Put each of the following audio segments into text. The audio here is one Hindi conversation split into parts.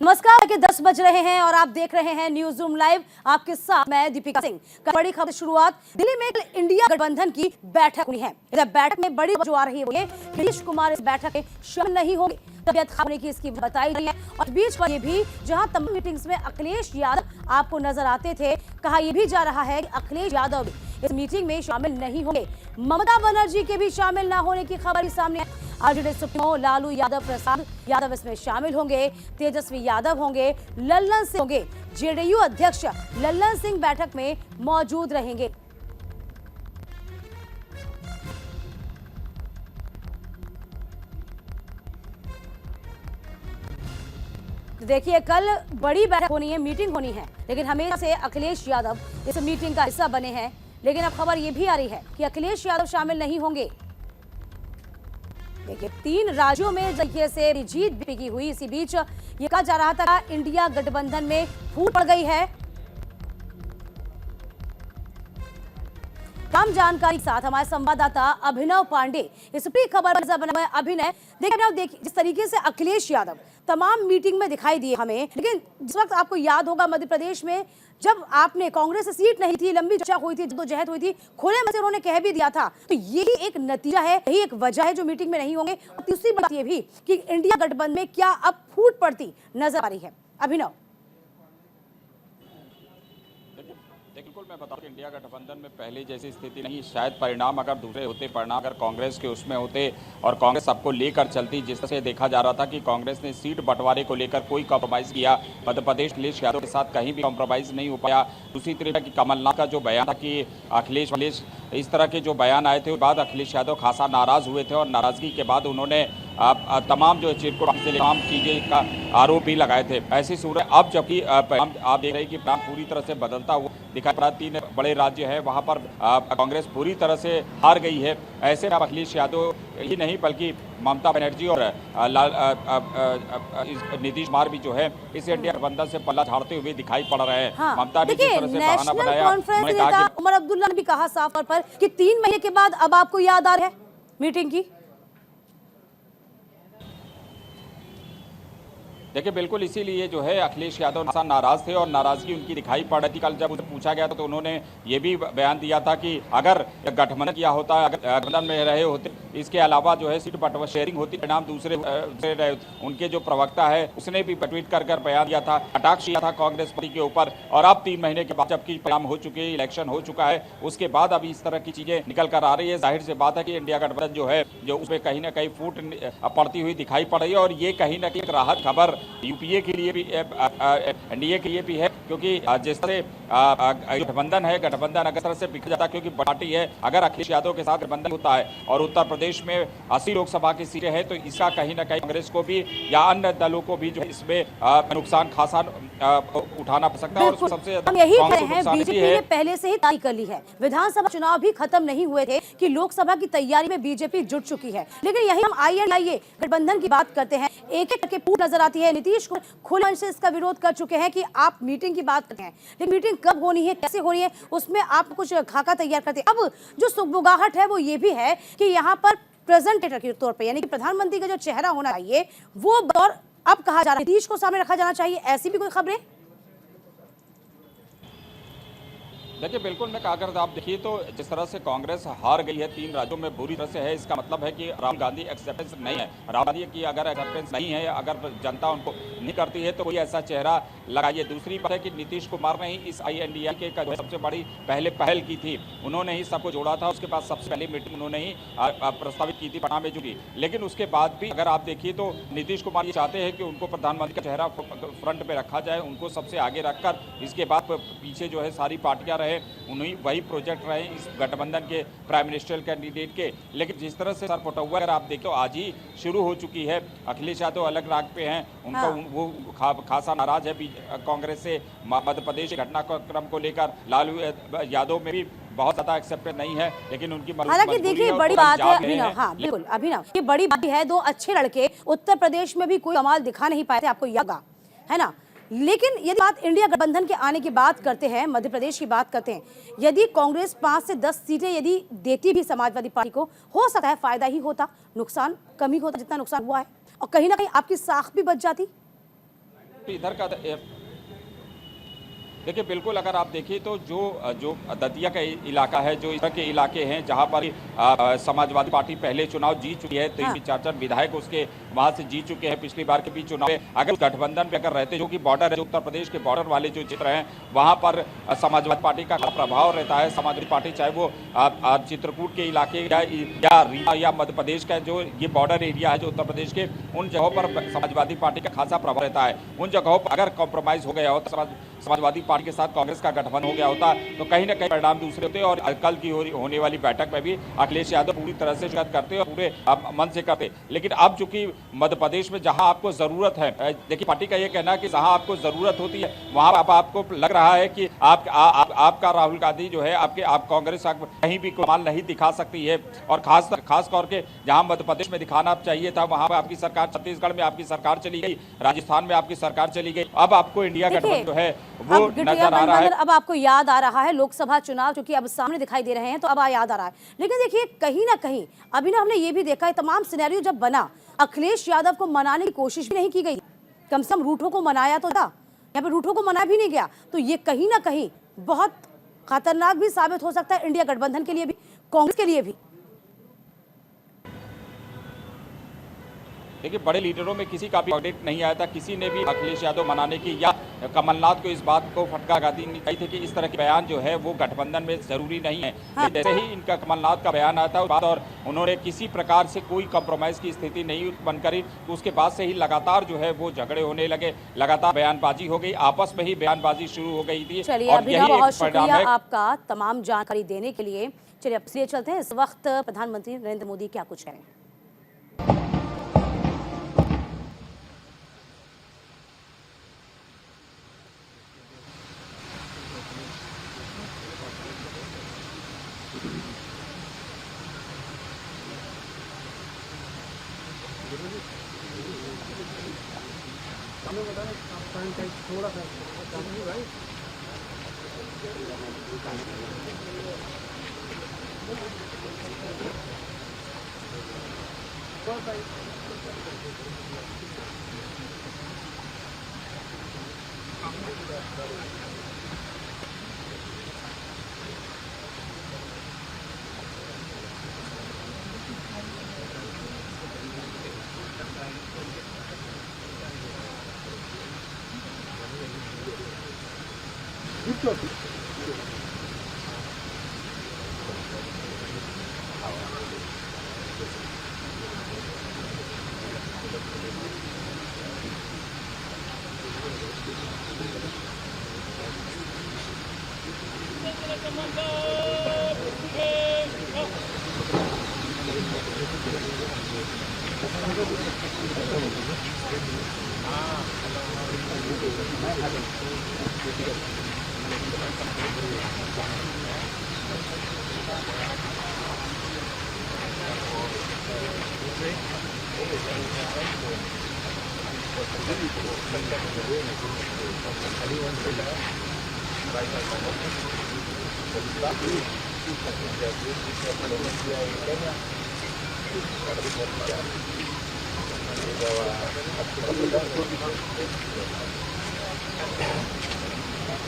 नमस्कार के 10 बज रहे हैं और आप देख रहे हैं न्यूज रूम लाइव। आपके साथ मैं दीपिका सिंह। बड़ी खबर शुरुआत दिल्ली में इंडिया गठबंधन की बैठक हुई है। इस बैठक में बड़ी जो आ रही है नीतीश कुमार इस बैठक में शामिल नहीं होंगे। तबियत खराब होने की इसकी बताई गई है और बीच पर ये भी जहां तमाम मीटिंग्स में अखिलेश यादव आपको नजर आते थे, कहा यह भी जा रहा है कि अखिलेश यादव इस मीटिंग में शामिल नहीं होंगे। ममता बनर्जी के भी शामिल न होने की खबर सामने है। आरजेडी सुप्रीमो लालू यादव प्रसाद यादव इसमें शामिल होंगे, तेजस्वी यादव होंगे, लल्लन सिंह होंगे। जेडीयू अध्यक्ष लल्लन सिंह बैठक में मौजूद रहेंगे। देखिए, कल बड़ी बैठक होनी है, मीटिंग होनी है, लेकिन हमेशा से अखिलेश यादव इस मीटिंग का हिस्सा बने हैं। लेकिन अब खबर यह भी आ रही है कि अखिलेश यादव शामिल नहीं होंगे। देखिए, 3 राज्यों में देखिए से जीत भी की हुई। इसी बीच ये कहा जा रहा था इंडिया गठबंधन में फूट पड़ गई है। कम जानकारी के साथ हमारे संवाददाता अभिनव पांडे इस पूरी खबर पर बना हुआ है। अभिनव, देखिए जिस तरीके से अखिलेश यादव तमाम मीटिंग में दिखाई दिए हमें, लेकिन जिस वक्त आपको याद होगा मध्य प्रदेश में जब आपने कांग्रेस से सीट नहीं थी, लंबी चर्चा हुई थी, जद्दोजहद हुई थी, खुले में से उन्होंने कह भी दिया था। तो यही एक नतीजा है, यही एक वजह है जो मीटिंग में नहीं होंगे। और तीसरी बात यह भी कि इंडिया गठबंधन में क्या अब फूट पड़ती नजर आ रही है। अभिनव, बिल्कुल मैं बताऊं कि इंडिया गठबंधन में पहले जैसी स्थिति नहीं। शायद परिणाम अगर दूसरे होते, परिणाम अगर कांग्रेस के उसमें होते और कांग्रेस सबको लेकर चलती, जिस तरह से देखा जा रहा था कि कांग्रेस ने सीट बंटवारे को लेकर कोई कॉम्प्रोमाइज़ किया, मध्य प्रदेश अखिलेश यादव के साथ कहीं भी कॉम्प्रोमाइज़ नहीं हो पाया। दूसरी तरह की कमलनाथ का जो बयान था कि अखिलेश इस तरह के जो बयान आए थे, बाद अखिलेश यादव खासा नाराज़ हुए थे और नाराज़गी के बाद उन्होंने तमाम जो चिरकुट से तमाम चीज़ें का आरोप भी लगाए थे। ऐसी सूरत अब जबकि आप देख रहे हैं कि प्लान पूरी तरह से बदलता हुआ दिखाई पड़ा। 3 बड़े राज्य है, वहां पर कांग्रेस पूरी तरह से हार गई है। ऐसे में अखिलेश यादव ही नहीं बल्कि ममता बनर्जी और नीतीश कुमार भी जो है इस इंडिया गठबंधन से पल्ला झाड़ते हुए दिखाई पड़ रहे हैं। हाँ, ममता ने जिस तरह से बहाना बनाया, उमर अब्दुल्ला ने भी कहा साफ तौर पर कि 3 महीने के बाद अब आपको याद आ रहा है मीटिंग की। देखिए, बिल्कुल इसीलिए जो है अखिलेश यादव नाराज थे और नाराजगी उनकी दिखाई पड़ रही थी। कल जब उसे पूछा गया तो उन्होंने ये भी बयान दिया था कि अगर गठबंधन किया होता, अगर गठबंधन में रहे होते, इसके अलावा जो है सीट बंटवारा शेयरिंग होती, परिणाम दूसरे रहे। उनके जो प्रवक्ता है उसने भी ट्वीट कर बयान दिया था, कटाक्ष किया था कांग्रेस पार्टी के ऊपर। और अब 3 महीने के बाद जबकि परिणाम हो चुके हैं, इलेक्शन हो चुका है, उसके बाद अभी इस तरह की चीजें निकल कर आ रही है। जाहिर सी बात है कि इंडिया गठबंधन जो है जो उसमें कहीं ना कहीं फूट पड़ती हुई दिखाई पड़ रही है। और ये कहीं ना कहीं एक राहत खबर यूपीए के लिए भी, एनडीए के लिए भी है, क्योंकि जिस तरह गठबंधन है, गठबंधन अगर तरह से बिखर जाता, क्योंकि पार्टी है, अगर अखिलेश यादव के साथ गठबंधन होता है और उत्तर प्रदेश में 80 लोकसभा की सीटें हैं, तो इसका कहीं ना कहीं कांग्रेस को भी या अन्य दलों को भी जो है इसमें नुकसान खासा उठाना पड़ सकता है। और सबसे हम यही कह रहे हैं, बीजेपी ने पहले से ही तैयारी कर ली है। विधानसभा चुनाव भी खत्म नहीं हुए थे कि लोकसभा की तैयारी में बीजेपी जुट चुकी है। लेकिन यही हम आइए गठबंधन की बात करते हैं, एक एक करके फूट नजर आती है। नीतीश को खुले से इसका विरोध कर चुके हैं कि आप मीटिंग की बात करते हैं, लेकिन मीटिंग कब होनी है, कैसे होनी है, उसमें आप कुछ खाका तैयार करते हैं। अब जो सुगबुगाहट है वो ये भी है कि यहाँ पर प्रेजेंटेटर के तौर पे, यानी कि प्रधानमंत्री का जो चेहरा होना चाहिए वो बतौर अब कहा जा रहा है नीतीश को सामने रखा जाना चाहिए, ऐसी भी कोई खबरें। देखिए, बिल्कुल मैं अगर आप देखिए तो जिस तरह से कांग्रेस हार गई है 3 राज्यों में बुरी तरह से है, इसका मतलब है कि राहुल गांधी एक्सेप्टेंस नहीं है। राहुल गांधी की अगर एक्सेप्टेंस नहीं है, अगर जनता उनको नहीं करती है तो कोई ऐसा चेहरा लगाइए। दूसरी बात है कि नीतीश कुमार ने ही इस INDA का सबसे बड़ी पहले पहल की थी, उन्होंने ही सबको जोड़ा था। उसके बाद सबसे पहली मीटिंग उन्होंने ही प्रस्तावित की थी पटना में जुड़ी। लेकिन उसके बाद भी अगर आप देखिए तो नीतीश कुमार ये चाहते हैं कि उनको प्रधानमंत्री का चेहरा फ्रंट पे रखा जाए, उनको सबसे आगे रखकर इसके बाद पीछे जो है सारी पार्टियां उन्हीं वही प्रोजेक्ट रहे इस गठबंधन के प्राइम मिनिस्टर कैंडिडेट के। लेकिन जिस तरह से सर पटौआ अगर आप देखो आज ही शुरू हो चुकी है, अखिलेश यादव अलग राग पे हैं, उनका वो खासा नाराज है कांग्रेस से। मध्य प्रदेश घटनाक्रम को लेकर लालू यादव में भी बहुत ज्यादा एक्सेप्टेड नहीं है, लेकिन उनकी हालांकि देखिए बड़ी बात है अभिनव, हाँ बिल्कुल अभिनव, ये बड़ी बात है, 2 अच्छे लड़के उत्तर प्रदेश में भी कोई कमाल दिखा नहीं पाए थे, आपको याद है ना। लेकिन यदि बात इंडिया गठबंधन के आने की बात करते हैं, मध्य प्रदेश की बात करते हैं, यदि कांग्रेस 5 से 10 सीटें यदि देती भी समाजवादी पार्टी को, हो सकता है फायदा ही होता, नुकसान कम ही होता जितना नुकसान हुआ है, और कहीं ना कहीं आपकी साख भी बच जाती। इधर का देखिए, बिल्कुल अगर आप देखिए तो जो दतिया का इलाका है, जो इधर के इलाके हैं जहां पर समाजवादी पार्टी पहले चुनाव जीत चुकी है, 3-4 विधायक उसके वहां से जीत चुके हैं पिछली बार के भी चुनाव में। अगर गठबंधन पे अगर रहते, जो कि बॉर्डर है, जो उत्तर प्रदेश के बॉर्डर वाले जो क्षेत्र हैं, वहां पर समाजवादी पार्टी का प्रभाव रहता है। समाजवादी पार्टी चाहे वो चित्रकूट के इलाके या रीवा या मध्य प्रदेश का जो ये बॉर्डर एरिया है, जो उत्तर प्रदेश के, उन जगहों पर समाजवादी पार्टी का खासा प्रभाव रहता है। उन जगहों पर अगर कॉम्प्रोमाइज हो गया होता, समाजवादी पार्टी के साथ कांग्रेस का गठबंधन हो गया होता, तो कहीं ना कहीं परिणाम दूसरे होते। और कल की होने वाली बैठक में भी अखिलेश यादव पूरी तरह से शिरकत करते और पूरे मन से करते। लेकिन अब चूंकि मध्य प्रदेश में जहां आपको जरूरत है, देखिए पार्टी का ये कहना है कि जहां आपको जरूरत होती है वहां आपको लग रहा है कि आपका राहुल गांधी जो है आप कांग्रेस कहीं भी कमाल नहीं दिखा सकती है। और खास तौर के जहां मध्य प्रदेश में दिखाना चाहिए था, वहां पर आपकी सरकार, छत्तीसगढ़ में आपकी सरकार चली गई, राजस्थान में आपकी सरकार चली गई। अब आपको इंडिया गठबंधन जो है वो नजर आ रहा है। अब आपको याद आ रहा है लोकसभा चुनाव, क्योंकि अब सामने दिखाई दे रहे हैं, तो अब याद आ रहा है। लेकिन देखिए कहीं ना कहीं अभी ना हमने ये भी देखा है, तमाम सिनेरियो जब बना, अखिलेश यादव को मनाने की कोशिश भी नहीं की गई। कम से कम रूठों को मनाया तो था, यहाँ पे रूठों को मनाया भी नहीं गया। तो ये कहीं ना कहीं बहुत खतरनाक भी साबित हो सकता है इंडिया गठबंधन के लिए भी, कांग्रेस के लिए भी। देखिए, बड़े लीडरों में किसी का भी ऑडिट नहीं आया था, किसी ने भी अखिलेश यादव मनाने की या कमलनाथ को इस बात को फटकार लगाई थी कि इस तरह के बयान जो है वो गठबंधन में जरूरी नहीं है। हाँ। जैसे ही इनका कमलनाथ का बयान आया था उस बात, और उन्होंने किसी प्रकार से कोई कॉम्प्रोमाइज की स्थिति नहीं उत्पन्न करी, तो उसके बाद से ही लगातार जो है वो झगड़े होने लगे, लगातार बयानबाजी हो गई, आपस में ही बयानबाजी शुरू हो गई थी। चलिए अभिनव, बहुत शुक्रिया आपका तमाम जानकारी देने के लिए। चलिए अब इसलिए चलते हैं, इस वक्त प्रधानमंत्री नरेंद्र मोदी क्या कुछ करें। थोड़ा सा भाई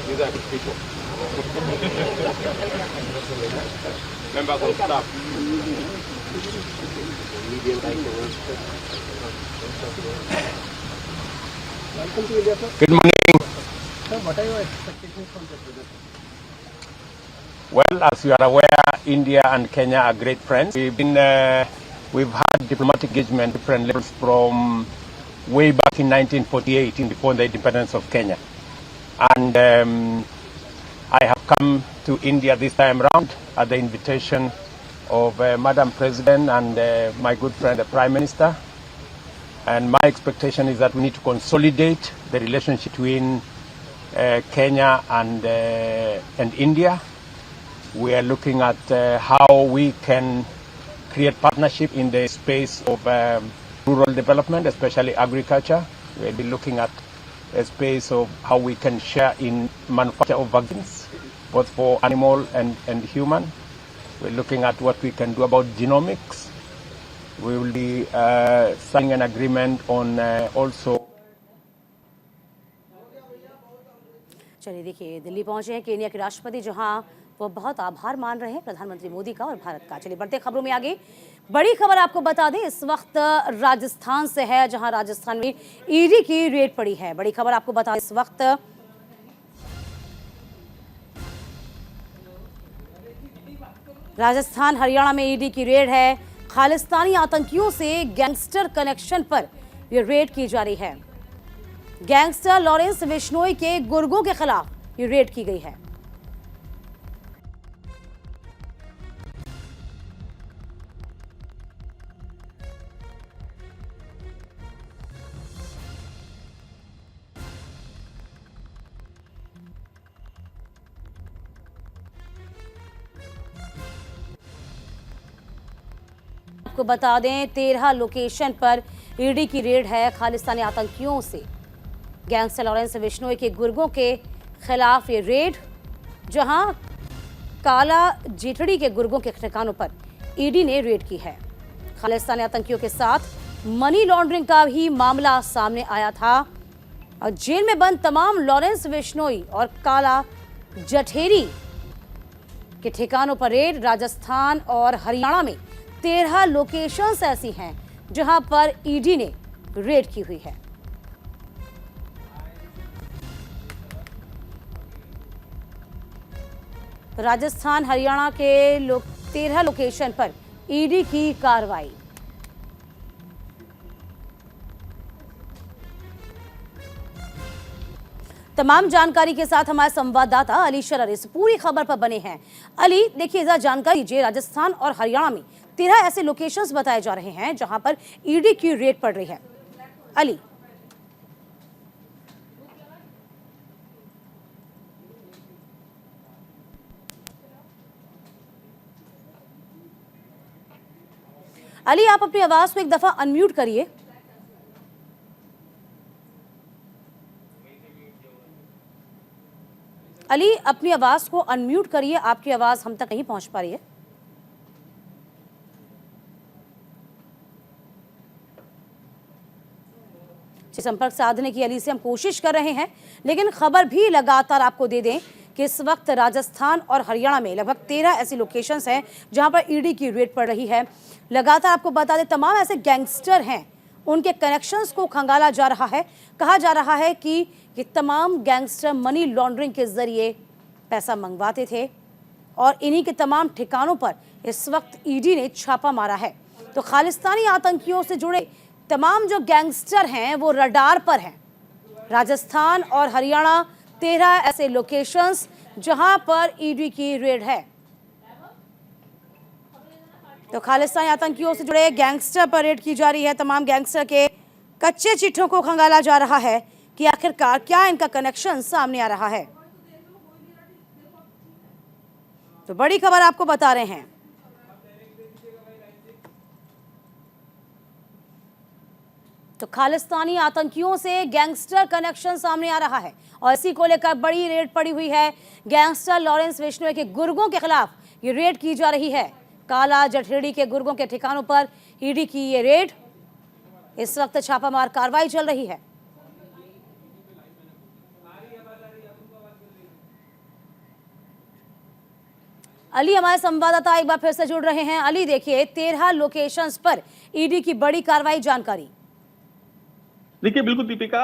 These are the people. Members of staff. Good morning. Sir, what are your expectations from the visit? Well, as you are aware, India and Kenya are great friends. We've had diplomatic engagement at different levels from way back in 1948, before the independence of Kenya. And I have come to India this time around at the invitation of Madam President and my good friend, the Prime Minister. And my expectation is that we need to consolidate the relationship between Kenya and India. We are looking at how we can create partnership in the space of rural development, especially agriculture. We'll be looking at a space of how we can share in manufacture of vaccines, both for animal and human. We're looking at what we can do about genomics. We will be signing an agreement on also चलिए देखिए, दिल्ली पहुंचे हैं केन्या के राष्ट्रपति, जहां वो बहुत आभार मान रहे हैं प्रधानमंत्री मोदी का और भारत का। चलिए बढ़ते खबरों में आगे। बड़ी खबर आपको बता दें, इस वक्त राजस्थान से है, जहां राजस्थान में ईडी की रेड पड़ी है। बड़ी खबर आपको बता दें, इस वक्त राजस्थान हरियाणा में ईडी की रेड है। खालिस्तानी आतंकियों से गैंगस्टर कनेक्शन पर यह रेड की जा रही है। गैंगस्टर लॉरेंस बिश्नोई के गुर्गों के खिलाफ ये रेड की गई है। आपको बता दें, 13 लोकेशन पर ईडी की रेड है। खालिस्तानी आतंकियों से गैंगस्टर लॉरेंस बिश्नोई के गुर्गों के खिलाफ ये रेड, जहां काला जेठड़ी के गुर्गों के ठिकानों पर ईडी ने रेड की है। खालिस्तानी आतंकियों के साथ मनी लॉन्ड्रिंग का भी मामला सामने आया था और जेल में बंद तमाम लॉरेंस बिश्नोई और काला जठेरी के ठिकानों पर रेड। राजस्थान और हरियाणा में 13 लोकेशंस ऐसी हैं जहां पर ईडी ने रेड की हुई है। राजस्थान हरियाणा के 13 लोकेशन पर ईडी की कार्रवाई। तमाम जानकारी के साथ हमारे संवाददाता अली शरर इस पूरी खबर पर बने हैं। अली, देखिए जरा जानकारी दीजिए, राजस्थान और हरियाणा में 13 ऐसे लोकेशंस बताए जा रहे हैं जहां पर ईडी की रेड पड़ रही है। अली, अली आप अपनी आवाज को एक दफा अनम्यूट करिए। अली, अपनी आवाज को अनम्यूट करिए, आपकी आवाज हम तक नहीं पहुंच पा रही है। संपर्क साधने की अली से हम कोशिश कर रहे हैं, लेकिन खबर भी लगातार आपको दे दें कि इस वक्त राजस्थान और हरियाणा में लगभग 13 ऐसी लोकेशंस हैं जहां पर ईडी की रेड पड़ रही है। लगातार आपको बता दें, तमाम ऐसे गैंगस्टर हैं, उनके कनेक्शंस को खंगाला जा रहा है। कहा जा रहा है कि ये तमाम गैंगस्टर मनी लॉन्ड्रिंग के जरिए पैसा मंगवाते थे और इन्हीं के तमाम ठिकानों पर इस वक्त ईडी ने छापा मारा है। तो खालिस्तानी आतंकियों से जुड़े तमाम जो गैंगस्टर हैं वो रडार पर हैं। राजस्थान और हरियाणा 13 ऐसे लोकेशंस जहां पर ईडी की रेड है। तो खालिस्तानी आतंकियों से जुड़े गैंगस्टर पर रेड की जा रही है। तमाम गैंगस्टर के कच्चे चिट्ठों को खंगाला जा रहा है कि आखिरकार क्या इनका कनेक्शन सामने आ रहा है। तो बड़ी खबर आपको बता रहे हैं। तो खालिस्तानी आतंकियों से गैंगस्टर कनेक्शन सामने आ रहा है और इसी को लेकर बड़ी रेड पड़ी हुई है। गैंगस्टर लॉरेंस बिश्नोई के गुर्गों के खिलाफ ये रेड की जा रही है। काला जठेड़ी के गुर्गों के ठिकानों पर ईडी की ये रेड, इस वक्त छापामार कार्रवाई चल रही है। अली, हमारे संवाददाता एक बार फिर से जुड़ रहे हैं। अली, देखिए 13 लोकेशंस पर ईडी की बड़ी कार्रवाई, जानकारी। देखिए बिल्कुल दीपिका,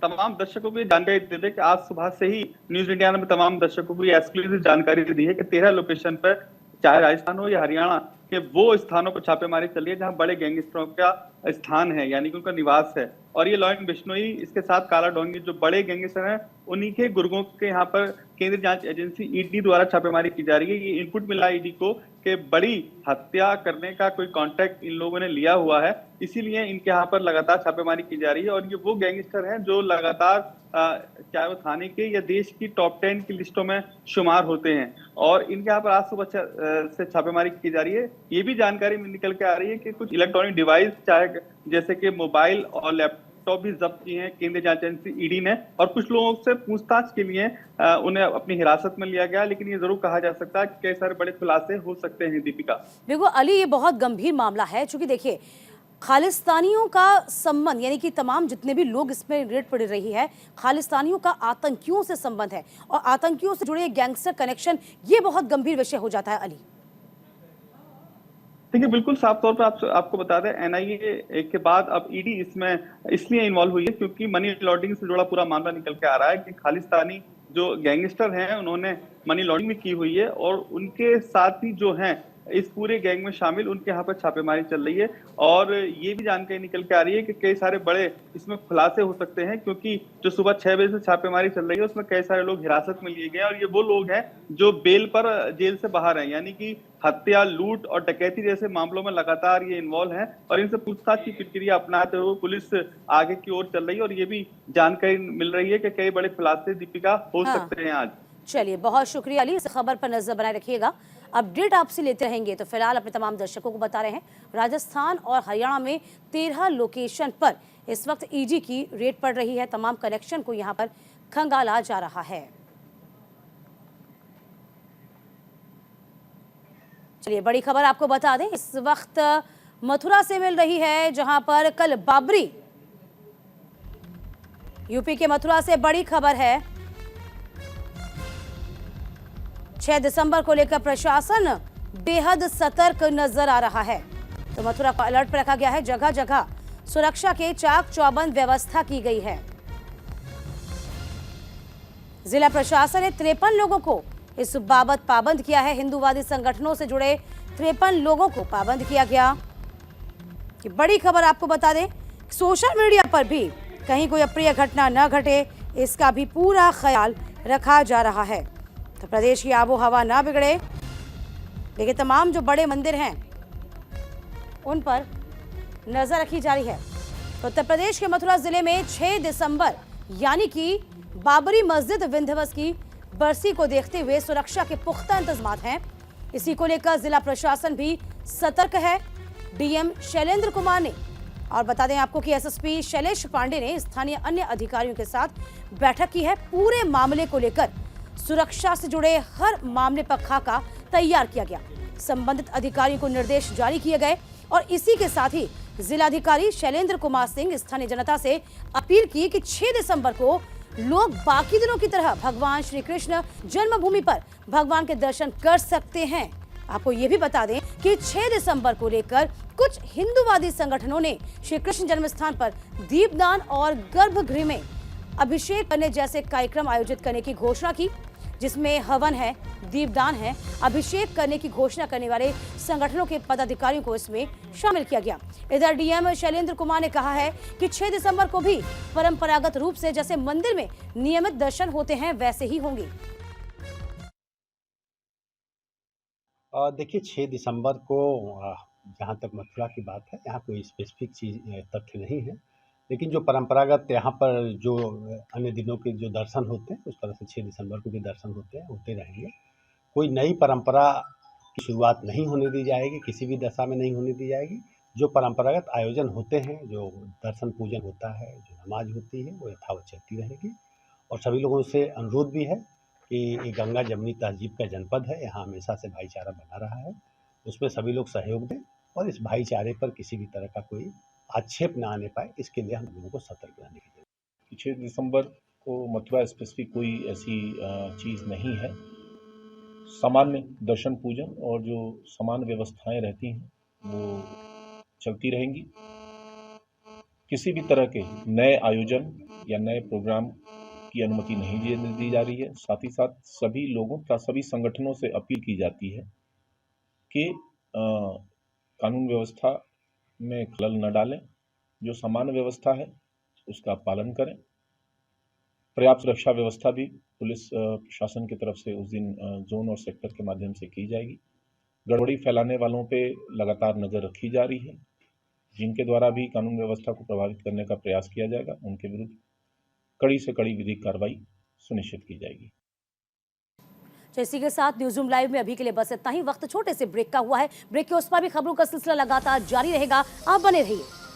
तमाम दर्शकों को ये जानकारी दे दें कि आज सुबह से ही न्यूज इंडिया ने तमाम दर्शकों को ये एक्सक्लूसिव जानकारी दी है कि 13 लोकेशन पर, चाहे राजस्थान हो या हरियाणा के, वो स्थानों पर छापेमारी चल रही है जहां बड़े गैंगस्टरों का स्थान है, यानी कि उनका निवास है। और ये लॉरेंस बिश्नोई, इसके साथ काला डोंगी, जो बड़े गैंगस्टर हैं, उन्हीं के गुर्गों के यहाँ पर केंद्रीय जांच एजेंसी ईडी द्वारा छापेमारी की जा रही है। ये इनपुट मिला ईडी को कि बड़ी हत्या करने का कोई कॉन्ट्रैक्ट इन लोगों ने लिया हुआ है, इसीलिए इनके यहाँ पर लगातार छापेमारी की जा रही है। और ये वो गैंगस्टर हैं जो लगातार चाहे वो थाने के या देश की टॉप 10 की लिस्टों में शुमार होते हैं। और इनके यहाँ पर आज सुबह से छापेमारी की जा रही है। ये भी जानकारी निकल के आ रही है कि कुछ इलेक्ट्रॉनिक डिवाइस, चाहे जैसे कि मोबाइल और लैपटॉप भी जब्त किए हैं केंद्रीय जांच एजेंसी ईडी ने। और कुछ लोगों से पूछताछ के लिए उन्हें अपनी हिरासत में लिया गया, लेकिन ये जरूर कहा जा सकता है कि कई सारे बड़े खुलासे हो सकते हैं। दीपिका, देखो अली, ये बहुत गंभीर मामला है, क्योंकि देखिए खालिस्तानियों का संबंध, यानी कि तमाम जितने भी लोग इसमें रेड पड़ रही है, खालिस्तानियों का आतंकियों से संबंध है और आतंकियों से जुड़े गैंगस्टर कनेक्शन, ये बहुत गंभीर विषय हो जाता है। अली, देखिए बिल्कुल साफ तौर पर आपको बता दें, एनआईए के बाद अब ईडी इसमें इसलिए इन्वॉल्व हुई है क्योंकि मनी लॉन्ड्रिंग से जुड़ा पूरा मामला निकल के आ रहा है कि खालिस्तानी जो गैंगस्टर हैं उन्होंने मनी लॉन्ड्रिंग भी की हुई है और उनके साथ ही जो हैं इस पूरे गैंग में शामिल, उनके यहाँ पर छापेमारी चल रही है। और ये भी जानकारी निकल के आ रही है कि कई सारे बड़े इसमें खुलासे हो सकते हैं क्योंकि जो सुबह 6 बजे से छापेमारी चल रही है उसमें कई सारे लोग हिरासत में लिए गए और ये वो लोग हैं जो बेल पर जेल से बाहर हैं, यानी कि हत्या, लूट और डकैती जैसे मामलों में लगातार ये इन्वॉल्व हैं और इनसे पूछताछ की प्रक्रिया अपनाते हुए पुलिस आगे की ओर चल रही है और ये भी जानकारी मिल रही है कि कई बड़े खुलासे दीपिका हो सकते हैं आज। चलिए, बहुत शुक्रिया अली, इस खबर पर नजर बनाए रखिएगा, अपडेट आपसे लेते रहेंगे। तो फिलहाल अपने तमाम दर्शकों को बता रहे हैं, राजस्थान और हरियाणा में 13 लोकेशन पर इस वक्त ईडी की रेड पड़ रही है। तमाम कनेक्शन को यहां पर खंगाला जा रहा है। चलिए, बड़ी खबर आपको बता दें, इस वक्त मथुरा से मिल रही है, जहां पर कल बाबरी, यूपी के मथुरा से बड़ी खबर है। 6 दिसंबर को लेकर प्रशासन बेहद सतर्क नजर आ रहा है। तो मथुरा को अलर्ट पर रखा गया है, जगह जगह सुरक्षा के चाक चौबंद व्यवस्था की गई है। जिला प्रशासन ने 53 लोगों को इस बाबत पाबंद किया है। हिंदूवादी संगठनों से जुड़े 53 लोगों को पाबंद किया गया। कि बड़ी खबर आपको बता दें, सोशल मीडिया पर भी कहीं कोई अप्रिय घटना न घटे, इसका भी पूरा ख्याल रखा जा रहा है। तो प्रदेश की आबो हवा ना बिगड़े, लेकिन तमाम जो बड़े मंदिर हैं उन पर नजर रखी जा रही है। तो उत्तर प्रदेश के मथुरा जिले में 6 दिसंबर यानी कि बाबरी मस्जिद विंध्यवास की बरसी को देखते हुए सुरक्षा के पुख्ता इंतजाम हैं। इसी को लेकर जिला प्रशासन भी सतर्क है। डीएम शैलेंद्र कुमार ने, और बता दें आपको कि एसएसपी शैलेश पांडे ने स्थानीय अन्य अधिकारियों के साथ बैठक की है। पूरे मामले को लेकर सुरक्षा से जुड़े हर मामले पर खाका तैयार किया गया। संबंधित अधिकारियों को निर्देश जारी किए गए और इसी के साथ ही जिलाधिकारी शैलेंद्र कुमार सिंह स्थानीय जनता से अपील की कि 6 दिसंबर को लोग बाकी दिनों की तरह भगवान श्री कृष्ण जन्मभूमि पर भगवान के दर्शन कर सकते हैं। आपको ये भी बता दें कि 6 दिसंबर को लेकर कुछ हिंदूवादी संगठनों ने श्री कृष्ण जन्म स्थान पर दीपदान और गर्भगृह में अभिषेक करने जैसे कार्यक्रम आयोजित करने की घोषणा की, जिसमें हवन है, दीपदान है, अभिषेक करने की घोषणा करने वाले संगठनों के पदाधिकारियों को इसमें शामिल किया गया। इधर डीएम शैलेंद्र कुमार ने कहा है कि 6 दिसंबर को भी परंपरागत रूप से जैसे मंदिर में नियमित दर्शन होते हैं वैसे ही होंगे। देखिए 6 दिसंबर को जहाँ तक मथुरा की बात है, यहाँ कोई स्पेसिफिक चीज़ तथ्य नहीं है, लेकिन जो परंपरागत यहाँ पर जो अन्य दिनों के जो दर्शन होते हैं उस तरह से 6 दिसंबर को भी दर्शन होते रहेंगे। कोई नई परंपरा की शुरुआत नहीं होने दी जाएगी, किसी भी दशा में नहीं होने दी जाएगी। जो परंपरागत आयोजन होते हैं, जो दर्शन पूजन होता है, जो नमाज होती है, वो यथावत चलती रहेगी। और सभी लोगों से अनुरोध भी है कि ये गंगा जमुनी तहजीब का जनपद है, यहाँ हमेशा से भाईचारा बना रहा है, उसमें सभी लोग सहयोग दें और इस भाईचारे पर किसी भी तरह का कोई आक्षेप ना आने पाए, इसके लिए हम लोगों को सतर्क रहने की जरूरत है। 6 दिसंबर को मथुरा स्पेसिफिक कोई ऐसी चीज़ नहीं है। सामान्य दर्शन पूजन और जो सामान्य व्यवस्थाएं रहती हैं वो चलती रहेंगी। किसी भी तरह के नए आयोजन या नए प्रोग्राम की अनुमति नहीं दी जा रही है। साथ ही साथ सभी लोगों तथा सभी संगठनों से अपील की जाती है कि कानून व्यवस्था में खलल न डालें, जो सामान्य व्यवस्था है उसका पालन करें। पर्याप्त सुरक्षा व्यवस्था भी पुलिस प्रशासन की तरफ से उस दिन जोन और सेक्टर के माध्यम से की जाएगी। गड़बड़ी फैलाने वालों पे लगातार नज़र रखी जा रही है। जिनके द्वारा भी कानून व्यवस्था को प्रभावित करने का प्रयास किया जाएगा, उनके विरुद्ध कड़ी से कड़ी विधिक कार्रवाई सुनिश्चित की जाएगी। तो इसी के साथ न्यूज़रूम लाइव में अभी के लिए बस इतना ही। वक्त छोटे से ब्रेक का हुआ है। ब्रेक के उस पर भी खबरों का सिलसिला लगातार जारी रहेगा। आप बने रहिए।